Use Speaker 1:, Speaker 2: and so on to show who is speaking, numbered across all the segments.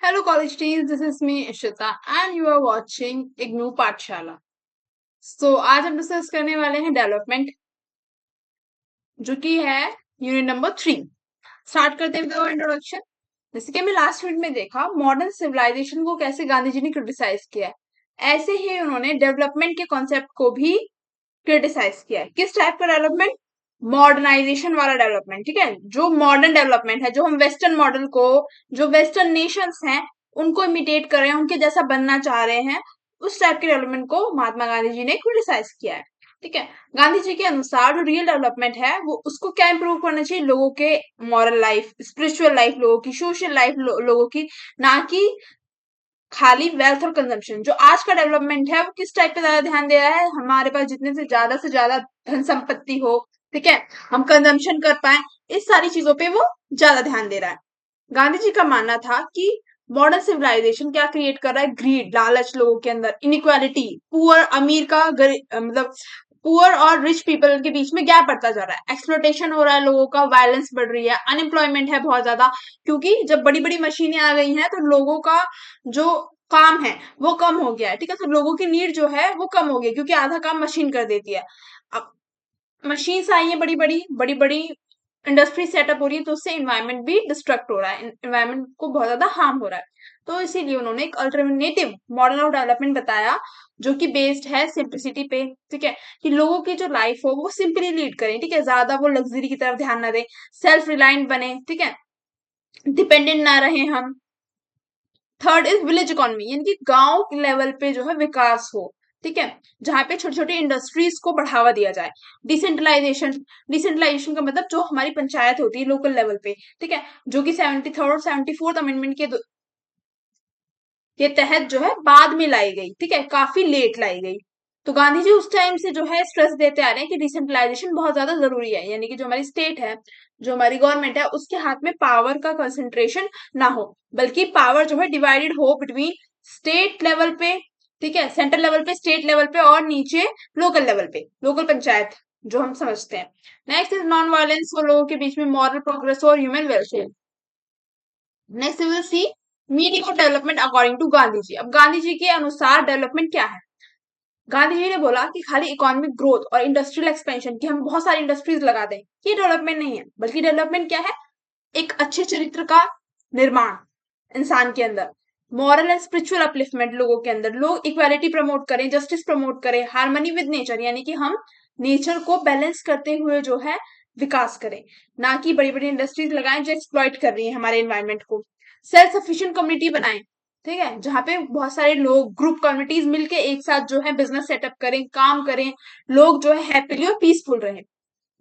Speaker 1: Hello college teens, this is me Ishita and you are watching IGNOU पाठशाला। आज हम discuss करने वाले हैं डेवलपमेंट, जो कि है यूनिट नंबर 3। स्टार्ट करते हैं इंट्रोडक्शन। जैसे कि हमने लास्ट यूनिट में देखा मॉडर्न सिविलाइजेशन को कैसे गांधी जी ने क्रिटिसाइज किया है, ऐसे ही उन्होंने डेवलपमेंट के कॉन्सेप्ट को भी क्रिटिसाइज किया है। किस टाइप का डेवलपमेंट? मॉडर्नाइजेशन वाला डेवलपमेंट। ठीक है, जो मॉडर्न डेवलपमेंट है, जो हम वेस्टर्न मॉडल को, जो वेस्टर्न नेशंस हैं उनको इमिटेट कर रहे हैं, उनके जैसा बनना चाह रहे हैं, उस टाइप के डेवलपमेंट को महात्मा गांधी जी ने क्रिटिसाइज किया है। ठीक है, गांधी जी के अनुसार जो रियल डेवलपमेंट है वो उसको क्या इंप्रूव करना चाहिए? लोगों के मॉरल लाइफ, स्पिरिचुअल लाइफ, लोगों की सोशल लाइफ, लोगों की, ना कि खाली वेल्थ और कंजम्पशन। जो आज का डेवलपमेंट है वो किस टाइप पे ज्यादा ध्यान दे रहा है? हमारे पास जितने से ज्यादा धन संपत्ति हो, ठीक है, हम कंजम्पशन कर पाए, इस सारी चीजों पे वो ज्यादा ध्यान दे रहा है। गांधी जी का मानना था कि मॉडर्न सिविलाइजेशन क्या क्रिएट कर रहा है? ग्रीड, लालच लोगों के अंदर, इनइक्वालिटी, पुअर अमीर का मतलब पुअर और रिच पीपल के बीच में गैप बढ़ता जा रहा है, एक्सप्लोटेशन हो रहा है लोगों का, वायलेंस बढ़ रही है, अनएम्प्लॉयमेंट है बहुत ज्यादा, क्योंकि जब बड़ी बड़ी मशीनें आ गई हैं तो लोगों का जो काम है वो कम हो गया है। ठीक है, तो लोगों की नीड जो है वो कम हो गई, क्योंकि आधा काम मशीन कर देती है। अब मशीन्स आई है, बड़ी बड़ी इंडस्ट्री सेटअप हो रही है, तो उससे इन्वायरमेंट भी डिस्ट्रक्ट हो रहा है, इन्वायरमेंट को बहुत ज्यादा हार्म हो रहा है। तो इसीलिए उन्होंने एक अल्टरनेटिव मॉडल ऑफ डेवलपमेंट बताया, जो कि बेस्ड है सिंप्लिसिटी पे। ठीक है, कि लोगों की जो लाइफ हो वो सिंपली लीड करें, ठीक है, ज्यादा वो लग्जरी की तरफ ध्यान ना दें, सेल्फ रिलायंट बने, ठीक है, डिपेंडेंट ना रहे हम। थर्ड इज विलेज इकोनॉमी, यानी कि गांव लेवल पे जो है विकास हो, ठीक है, जहाँ पे छोटी छोटी इंडस्ट्रीज को बढ़ावा दिया जाए। डिसेंट्रलाइजेशन, डिसेंट्रलाइजेशन का मतलब जो हमारी पंचायत होती है लोकल लेवल पे, ठीक है, जो कि 73rd और 74th अमेंडमेंट के तहत जो है बाद में लाई गई, ठीक है, काफी लेट लाई गई। तो गांधी जी उस टाइम से जो है स्ट्रेस देते आ रहे हैं कि डिसेंट्रलाइजेशन बहुत ज्यादा जरूरी है, यानी कि जो हमारी स्टेट है, जो हमारी गवर्नमेंट है, उसके हाथ में पावर का कंसंट्रेशन ना हो, बल्कि पावर जो है डिवाइडेड हो बिटवीन स्टेट लेवल पे, ठीक है, सेंट्रल लेवल पे, स्टेट लेवल पे, और नीचे लोकल लेवल पे, लोकल पंचायत जो हम समझते हैं। नेक्स्ट इज नॉन वायलेंस, और लोगों के बीच में मॉरल प्रोग्रेस और human welfare. Next will see meaning of development according to Gandhi ji. अब गांधी जी के अनुसार डेवलपमेंट क्या है? गांधी जी ने बोला कि खाली इकोनॉमिक ग्रोथ और इंडस्ट्रियल एक्सपेंशन, कि हम बहुत सारी इंडस्ट्रीज लगा दें, ये डेवलपमेंट नहीं है, बल्कि डेवलपमेंट क्या है? एक अच्छे चरित्र का निर्माण इंसान के अंदर, मॉरल एंड स्पिरिचुअल अपलिफ्टमेंट लोगों के अंदर, लोग इक्वालिटी प्रमोट करें, जस्टिस प्रमोट करें, हार्मनी विद नेचर, यानी कि हम नेचर को बैलेंस करते हुए जो है विकास करें, ना कि बड़ी बड़ी इंडस्ट्रीज लगाएं जो एक्सप्लॉइट कर रही है हमारे एनवायरमेंट को। सेल्फ सफिशिएंट कम्युनिटी बनाएं, ठीक है, जहाँ पे बहुत सारे लोग, ग्रुप कम्युनिटीज मिलके एक साथ जो है बिजनेस सेटअप करें, काम करें, लोग जो है हैप्पीली और पीसफुल रहे।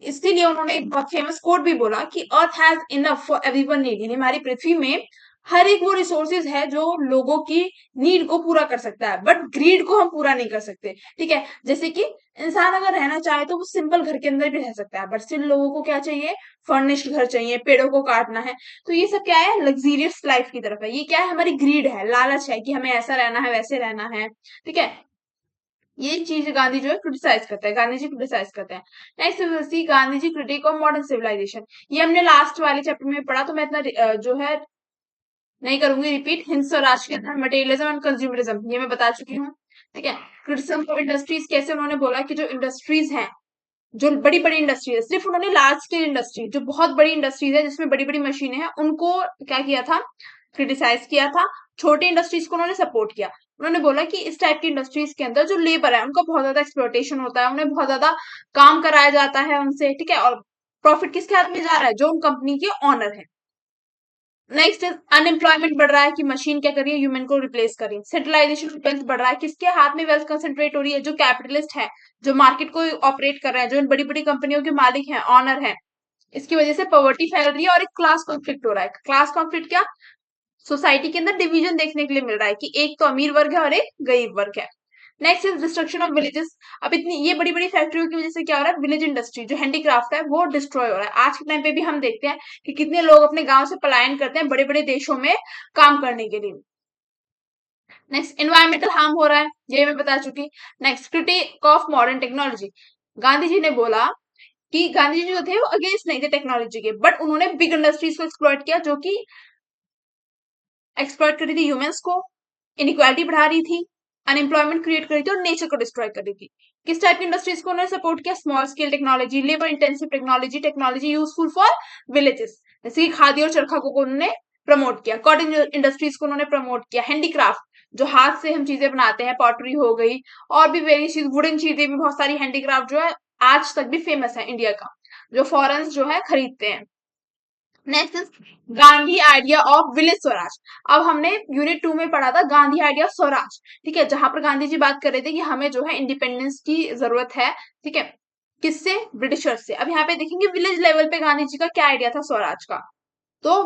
Speaker 1: इसीलिए उन्होंने एक बहुत फेमस कोट भी बोला कि earth has enough for everyone need, यानी हमारी पृथ्वी में हर एक वो रिसोर्सेज है जो लोगों की नीड को पूरा कर सकता है, बट ग्रीड को हम पूरा नहीं कर सकते। ठीक है, जैसे कि इंसान अगर रहना चाहे तो वो सिंपल घर के अंदर भी रह सकता है, बट स्टिल लोगों को क्या चाहिए? फर्निश्ड घर चाहिए, पेड़ों को काटना है। तो ये सब क्या है? लग्जीरियस लाइफ की तरफ है। ये क्या है? हमारी ग्रीड है, लालच है कि हमें ऐसा रहना है, वैसे रहना है। ठीक है, ये चीज गांधी जो है क्रिटिसाइज करता है, गांधी जी क्रिटिसाइज करते हैं। Next C Gandhi ji critic of modern civilisation. ये हमने लास्ट वाले चैप्टर में पढ़ा, तो मैं इतना जो है नहीं करूंगी रिपीट। हिंद स्वराज के अंदर मटेरियलिज्म एंड कंज्यूमरिज्म ये मैं बता चुकी हूँ। ठीक है, क्रिटिसिज्म ऑफ इंडस्ट्रीज, कैसे उन्होंने बोला कि जो इंडस्ट्रीज हैं, जो बड़ी बड़ी इंडस्ट्रीज है, सिर्फ उन्होंने लार्ज स्केल इंडस्ट्री, जो बहुत बड़ी इंडस्ट्रीज है जिसमें बड़ी बड़ी मशीनें हैं, उनको क्या किया था? क्रिटिसाइज किया था। छोटे इंडस्ट्रीज को उन्होंने सपोर्ट किया। उन्होंने बोला कि इस टाइप की इंडस्ट्रीज के अंदर जो लेबर है उनका बहुत ज्यादा एक्सप्लॉयटेशन होता है, उन्हें बहुत ज्यादा काम कराया जाता है उनसे, ठीक है, और प्रॉफिट किसके हाथ में जा रहा है? जो उन कंपनी के ऑनर है। नेक्स्ट अनएम्प्लॉयमेंट बढ़ रहा है, कि मशीन क्या कर रही है? ह्यूमन को रिप्लेस कर रही है। सेंट्रलाइजेशन ऑफ वेल्थ बढ़ रहा है, किसके हाथ में वेल्थ कंसेंट्रेट हो रही है? जो कैपिटलिस्ट है, जो मार्केट को ऑपरेट कर रहे हैं, जो इन बड़ी बड़ी कंपनियों के मालिक हैं, ऑनर हैं। इसकी वजह से पॉवर्टी फैल रही है और एक क्लास कॉन्फ्लिक्ट हो रहा है। क्लास कॉन्फ्लिक्ट क्या? सोसाइटी के अंदर डिवीजन देखने के लिए मिल रहा है, कि एक तो अमीर वर्ग है और एक गरीब वर्ग है। Next is destruction of villages. अब इतनी ये बड़ी बड़ी फैक्ट्रियों की वजह से क्या हो रहा है? विलेज इंडस्ट्री, जो हैंडीक्राफ्ट है, वो डिस्ट्रॉय हो रहा है। आज के टाइम पे भी हम देखते हैं कि कितने लोग अपने गांव से पलायन करते हैं बड़े बड़े देशों में काम करने के लिए। नेक्स्ट एनवायरमेंटल हार्म हो रहा है, ये मैं बता चुकी। Next critique of modern technology. Gandhi ji ने बोला कि गांधी जी जो थे वो अगेंस्ट नहीं थे टेक्नोलॉजी के, बट उन्होंने बिग इंडस्ट्रीज को एक्सप्लॉइट किया, जो कि एक्सप्लॉइट कर रही थी ह्यूमंस को, इनइक्वालिटी बढ़ा रही थी, अनएम्प्लॉयमेंट क्रिएट कर रही थी और नेचर को डिस्ट्रॉय कर रही थी। किस टाइप की इंडस्ट्रीज को उन्होंने सपोर्ट किया? Small scale technology, labour intensive technology, technology useful for villages, जैसे कि खादी और चरखा को उन्होंने प्रमोट किया। कॉटन इंडस्ट्रीज को उन्होंने प्रमोट किया। हैंडीक्राफ्ट, जो हाथ से हम चीजें बनाते हैं, पॉटरी हो गई और भी वेरियस चीज, वुडन चीजें भी, बहुत सारी हैंडीक्राफ्ट जो है आज तक भी फेमस है इंडिया का, जो फॉरेन जो है खरीदते हैं। Next is Gandhi idea of village Swaraj. अब हमने यूनिट 2 में पढ़ा था गांधी आइडिया ऑफ स्वराज, ठीक है, जहां पर गांधी जी बात कर रहे थे कि हमें जो है इंडिपेंडेंस की जरूरत है, ठीक है, किससे? ब्रिटिशर से। अब यहाँ पे देखेंगे विलेज लेवल पे गांधी जी का क्या आइडिया था स्वराज का। तो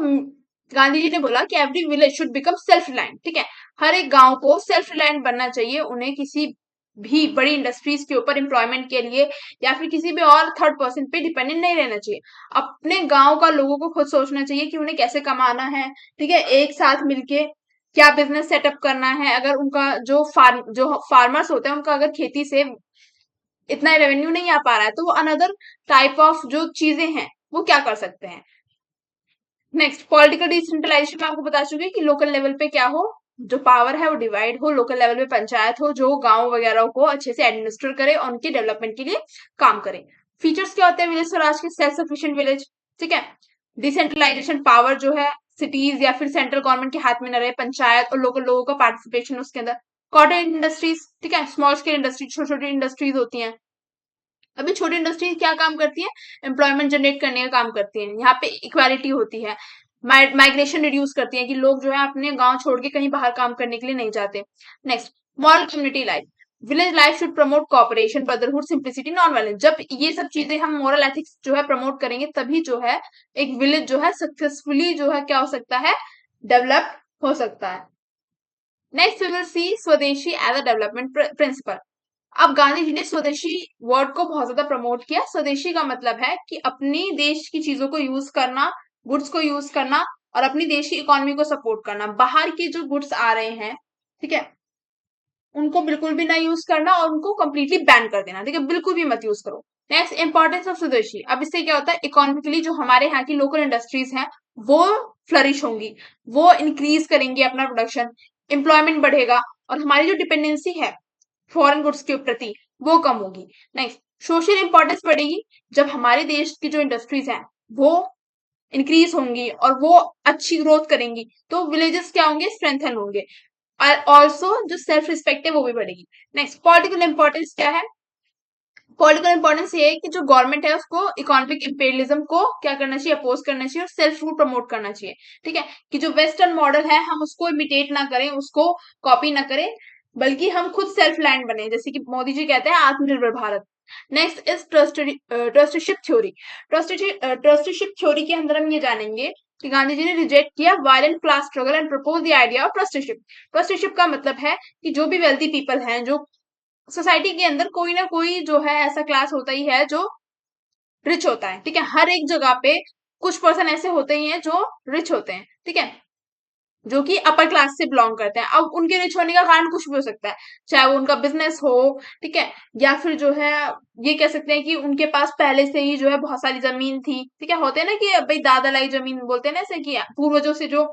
Speaker 1: गांधी जी ने बोला कि every village should become self reliant, ठीक है, हर एक गांव को सेल्फ रिलायंट बनना चाहिए, उन्हें किसी भी बड़ी इंडस्ट्रीज के ऊपर एम्प्लॉयमेंट के लिए या फिर किसी भी और थर्ड पर्सन पे डिपेंडेंट नहीं रहना चाहिए। अपने गांव का लोगों को खुद सोचना चाहिए कि उन्हें कैसे कमाना है, ठीक है, एक साथ मिलके क्या बिजनेस सेटअप करना है। अगर उनका जो फार्मर्स होते हैं उनका अगर खेती से इतना रेवेन्यू नहीं आ पा रहा है तो वो अनदर टाइप ऑफ जो चीजें हैं वो क्या कर सकते हैं। नेक्स्ट पॉलिटिकल डिसेंट्रलाइजेशन में आपको बता चुकी कि लोकल लेवल पे क्या हो, जो पावर है वो डिवाइड हो, लोकल लेवल पे पंचायत हो जो गांव वगैरह को अच्छे से एडमिनिस्टर करे और उनके डेवलपमेंट के लिए काम करे। फीचर्स क्या होते हैं विलेज स्वराज के? सेल्फ सफिशिएंट विलेज, ठीक है, डिसेंट्रलाइजेशन, पावर जो है सिटीज या फिर सेंट्रल गवर्नमेंट के हाथ में न रहे, पंचायत और लोकल लोगों का पार्टिसिपेशन उसके अंदर। कॉटन इंडस्ट्रीज, ठीक है, स्मॉल स्केल इंडस्ट्रीज, छोटी छोटी इंडस्ट्रीज होती हैं। अभी छोटी इंडस्ट्रीज क्या काम करती है? एम्प्लॉयमेंट जनरेट करने का काम करती है। यहाँ पे इक्वालिटी होती है, माइग्रेशन रिड्यूस करती है कि लोग जो है अपने गांव छोड़ के कहीं बाहर काम करने के लिए नहीं जाते। Next moral community life, village life should promote cooperation, brotherhood, simplicity, non violence. जब ये सब चीजें हम मोरल एथिक्स जो है प्रमोट करेंगे तभी जो है एक विलेज जो है सक्सेसफुली जो है क्या हो सकता है? डेवलप हो सकता है। नेक्स्ट वी विल सी स्वदेशी एज अ डेवलपमेंट प्रिंसिपल। अब गांधी जी ने स्वदेशी वर्ड को बहुत ज्यादा प्रमोट किया। स्वदेशी का मतलब है कि अपनी देश की चीजों को यूज करना, गुड्स को यूज करना और अपनी देश की इकोनॉमी को सपोर्ट करना। बाहर के जो गुड्स आ रहे हैं, ठीक है, उनको बिल्कुल भी ना यूज करना और उनको कंप्लीटली बैन कर देना, ठीक है, बिल्कुल भी मत यूज करो। नेक्स्ट इंपॉर्टेंस ऑफ स्वदेशी। अब इससे क्या होता है? इकोनॉमिकली जो हमारे यहाँ की लोकल इंडस्ट्रीज हैं वो फ्लरिश होंगी, वो इंक्रीज करेंगे अपना प्रोडक्शन, एम्प्लॉयमेंट बढ़ेगा और हमारी जो डिपेंडेंसी है फॉरेन गुड्स के प्रति वो कम होगी। नेक्स्ट सोशल इंपॉर्टेंस बढ़ेगी, जब हमारे देश की जो इंडस्ट्रीज हैं वो इंक्रीज होंगी और वो अच्छी ग्रोथ करेंगी तो विलेजेस क्या होंगे? स्ट्रेंथन होंगे और ऑल्सो जो सेल्फ रिस्पेक्ट है वो भी बढ़ेगी। नेक्स्ट पॉलिटिकल इंपॉर्टेंस क्या है? पॉलिटिकल इंपॉर्टेंस ये है कि जो गवर्नमेंट है उसको इकोनॉमिक इंपेरियलिज्म को क्या करना चाहिए? अपोज करना चाहिए और सेल्फ रूल प्रमोट करना चाहिए, ठीक है, कि जो वेस्टर्न मॉडल है हम उसको इमिटेट ना करें, उसको कॉपी ना करें, बल्कि हम खुद सेल्फ लैंड बने, जैसे कि मोदी जी कहते हैं आत्मनिर्भर Bharat. Next is trusteeship theory. Trusteeship theory के अंदर हम ये जानेंगे कि गांधी जी ने रिजेक्ट किया violent class struggle and propose the idea of trusteeship. Trusteeship का मतलब है कि जो भी वेल्दी पीपल हैं, जो सोसाइटी के अंदर कोई ना कोई जो है ऐसा क्लास होता ही है जो रिच होता है, ठीक है, हर एक जगह पे कुछ पर्सन ऐसे होते ही हैं जो रिच होते हैं, ठीक है, जो कि अपर क्लास से बिलोंग करते हैं। अब उनके रिच होने का कारण कुछ भी हो सकता है, चाहे वो उनका बिजनेस हो, ठीक है, या फिर जो है ये कह सकते हैं कि उनके पास पहले से ही जो है बहुत सारी जमीन थी, ठीक है, होते हैं ना कि भाई दादा लाई जमीन बोलते हैं ना, ऐसे कि पूर्वजों से जो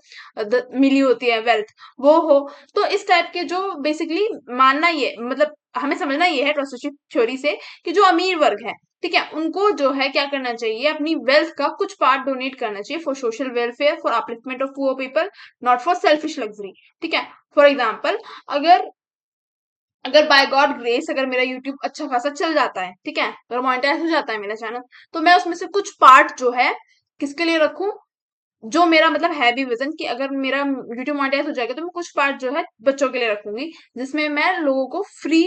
Speaker 1: मिली होती है वेल्थ वो हो। तो इस टाइप के जो बेसिकली मानना ये मतलब हमें समझना ये है ट्रस्टीशिप थ्योरी से कि जो अमीर वर्ग है, ठीक है, उनको जो है क्या करना चाहिए? अपनी वेल्थ का कुछ पार्ट डोनेट करना चाहिए for social welfare, for upliftment of poor people, not for selfish luxury, ठीक है। फॉर एग्जाम्पल अगर अगर बाय गॉड ग्रेस अगर मेरा यूट्यूब अच्छा खासा चल जाता है, ठीक है, अगर मोनेटाइज हो जाता है मेरा चैनल, तो मैं उसमें से कुछ पार्ट जो है किसके लिए रखूं? जो मेरा मतलब है भी विजन कि अगर मेरा यूट्यूब मोनेटाइज हो जाएगा तो मैं कुछ पार्ट जो है बच्चों के लिए रखूंगी, जिसमें मैं लोगों को फ्री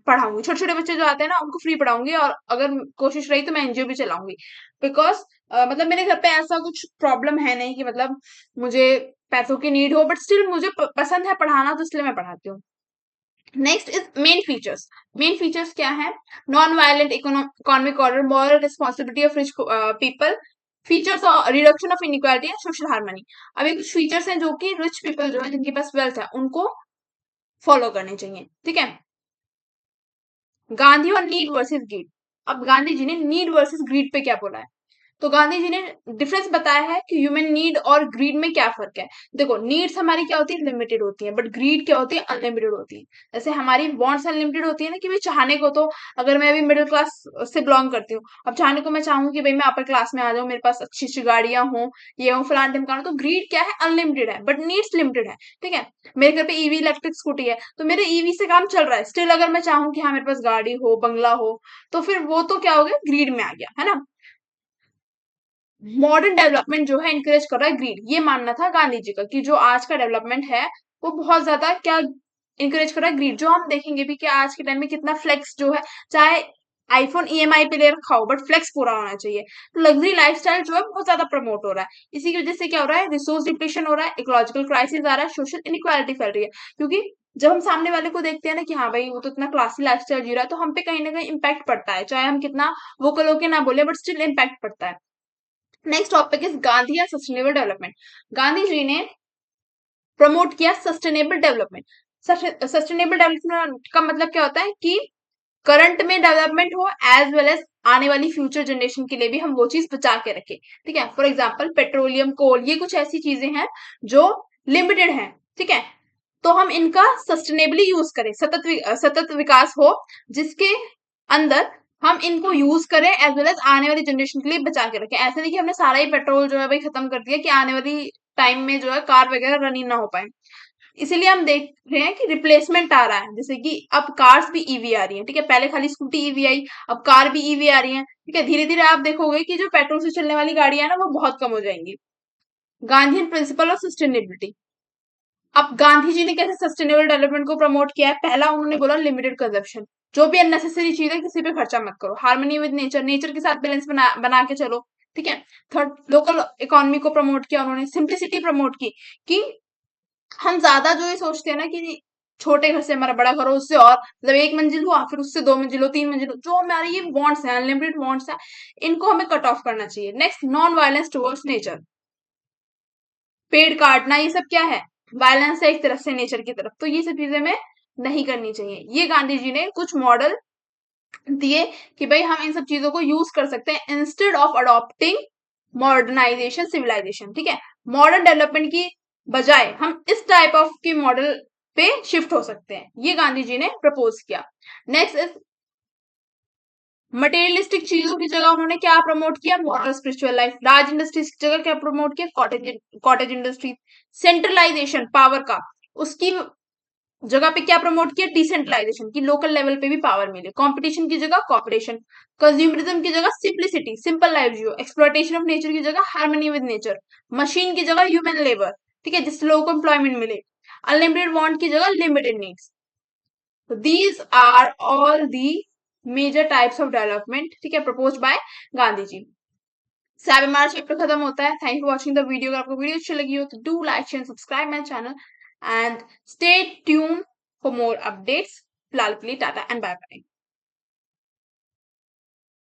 Speaker 1: पढ़ाऊंगी, छोटे छोटे बच्चे जो आते हैं ना उनको फ्री पढ़ाऊंगी और अगर कोशिश रही तो मैं एनजीओ भी चलाऊंगी। बिकॉज मतलब मेरे घर पे ऐसा कुछ प्रॉब्लम है नहीं कि मतलब मुझे पैसों की नीड हो, बट स्टिल मुझे पसंद है पढ़ाना तो इसलिए मैं पढ़ाती हूँ। Next is main features. Main features क्या है? Non violent economic order, moral responsibility of rich people, features reduction of inequality and social harmony. अभी कुछ फीचर्स हैं जो कि रिच पीपल जो है जिनके पास वेल्थ है उनको फॉलो करने चाहिए, ठीक है। गांधी और नीड वर्सेस ग्रीड। अब गांधी जी ने नीड वर्सेस ग्रीड पे क्या बोला है? तो गांधी जी ने डिफरेंस बताया है कि ह्यूमन नीड और ग्रीड में क्या फर्क है। देखो, नीड्स हमारी क्या होती है, लिमिटेड होती है, बट ग्रीड क्या होती है, अनलिमिटेड होती है। जैसे हमारी वांट्स अनलिमिटेड होती है ना, कि भाई चाहने को तो, अगर मैं अभी मिडिल क्लास से बिलोंग करती हूँ, अब चाहने को मैं चाहूँ कि भाई मैं अपर क्लास में आ जाऊँ, मेरे पास अच्छी अच्छी गाड़ियां हों, ये हो फलान ढिमकाना, तो ग्रीड क्या है, अनलिमिटेड है, बट नीड्स लिमिटेड है। ठीक है, मेरे घर पे ईवी इलेक्ट्रिक स्कूटी है, तो मेरे ईवी से काम चल रहा है, स्टिल अगर मैं चाहूँ कि हाँ मेरे पास गाड़ी हो, बंगला हो, तो फिर वो तो क्या हो गया, ग्रीड में आ गया, है ना। मॉडर्न डेवलपमेंट जो है इंकरेज कर रहा है ग्रीड, ये मानना था गांधी जी का, कि जो आज का डेवलपमेंट है वो बहुत ज्यादा क्या इंकरेज कर रहा है, ग्रीड। जो हम देखेंगे भी कि आज के टाइम में कितना फ्लेक्स जो है, चाहे आईफोन ईएमआई पे ले रखा हो, बट फ्लेक्स पूरा होना चाहिए। तो लग्जरी लाइफस्टाइल जो है बहुत ज्यादा प्रमोट हो रहा है। इसी की वजह से क्या हो रहा है, रिसोर्स डिप्लीशन हो रहा है, इकोलॉजिकल क्राइसिस आ रहा है, सोशल इनइक्वालिटी फैल रही है। क्योंकि जब हम सामने वाले को देखते हैं ना कि हाँ भाई वो तो इतना क्लासी लाइफस्टाइल जी रहा है, तो हम पे कहीं ना कहीं इम्पैक्ट पड़ता है, चाहे हम कितना वोकल होके ना बोले, बट स्टिल इम्पैक्ट पड़ता है। नेक्स्ट टॉपिक इज गांधी या सस्टेनेबल डेवलपमेंट। गांधी जी ने प्रमोट किया सस्टेनेबल डेवलपमेंट। सस्टेनेबल डेवलपमेंट का मतलब क्या होता है कि करंट में डेवलपमेंट हो, एज वेल एज आने वाली फ्यूचर जनरेशन के लिए भी हम वो चीज बचा के रखें। ठीक है, फॉर एग्जाम्पल पेट्रोलियम, कोल, ये कुछ ऐसी चीजें हैं जो लिमिटेड हैं। ठीक है, तो हम इनका सस्टेनेबली यूज करें, सतत विकास हो, जिसके अंदर हम इनको यूज करें, एज वेल एज आने वाली जनरेशन के लिए बचा के रखें। ऐसा नहीं कि हमने सारा ही पेट्रोल जो है भाई खत्म कर दिया, कि आने वाली टाइम में जो है कार वगैरह रन ही ना हो पाए। इसीलिए हम देख रहे हैं कि रिप्लेसमेंट आ रहा है, जैसे कि अब कार्स भी ईवी आ रही हैं। ठीक है, पहले खाली स्कूटी ईवी आई, अब कार भी ईवी आ रही है। ठीक है, धीरे धीरे आप देखोगे कि जो पेट्रोल से चलने वाली गाड़ियां है ना, वो बहुत कम हो जाएंगी। Gandhi principle of sustainability. अब गांधी जी ने कैसे सस्टेनेबल डेवलपमेंट को प्रमोट किया है, पहला उन्होंने बोला लिमिटेड कंजप्शन। जो भी अननेसेसरी चीज है किसी पे खर्चा मत करो, हार्मनी विद नेचर, नेचर के साथ बैलेंस बना के चलो। ठीक है, थर्ड लोकल इकोनॉमी को प्रमोट किया उन्होंने, सिंप्लिसिटी प्रमोट की, कि हम ज्यादा जो ये सोचते हैं ना कि छोटे घर से हमारा बड़ा घर हो, उससे और मतलब एक मंजिल हुआ, फिर उससे दो मंजिल हो, तीन मंजिल हो, जो हमारे ये वांट्स हैं, अनलिमिटेड वांट्स हैं, इनको हमें कट ऑफ करना चाहिए। Next, non violence towards nature. पेड़ काटना ये सब क्या है, वायलेंस है एक तरफ से नेचर की तरफ, तो ये सब चीजें हमें नहीं करनी चाहिए। ये गांधी जी ने कुछ मॉडल दिए कि भाई हम इन सब चीजों को यूज कर सकते हैं instead of adopting modernisation civilisation. ठीक है, मॉडर्न डेवलपमेंट की बजाय हम इस टाइप ऑफ की मॉडल पे शिफ्ट हो सकते हैं, ये गांधी जी ने प्रपोज किया। नेक्स्ट इज मटेरियलिस्टिक चीजों की जगह उन्होंने क्या प्रमोट किया, modern spiritual life. Large industries की जगह क्या प्रमोट किया, कॉटेज इंडस्ट्री। सेंट्रलाइजेशन पावर का, उसकी जगह पे क्या प्रमोट किया, डिसेंट्रलाइजेशन की, लोकल लेवल पे भी पावर मिले। कंपटीशन की जगह कॉपरेशन। कंज्यूमरिज्म की जगह simplicity, simple life Jio. Exploitation of nature की जगह हार्मनी विद नेचर। मशीन की जगह ह्यूमन लेबर। ठीक है, जिससे लोगों को एम्प्लॉयमेंट मिले। अनलिमिटेड वांट की जगह limited needs. So these are all the major types of development, ठीक है, proposed by गांधी जी। से अब हमारा चैप्टर खत्म होता है। Thank you for watching the video. अगर आपको वीडियो अच्छी लगी हो तो do like share subscribe my channel and stay tune for more updates. फिलहाल के लिए टाटा एंड बाय बाय।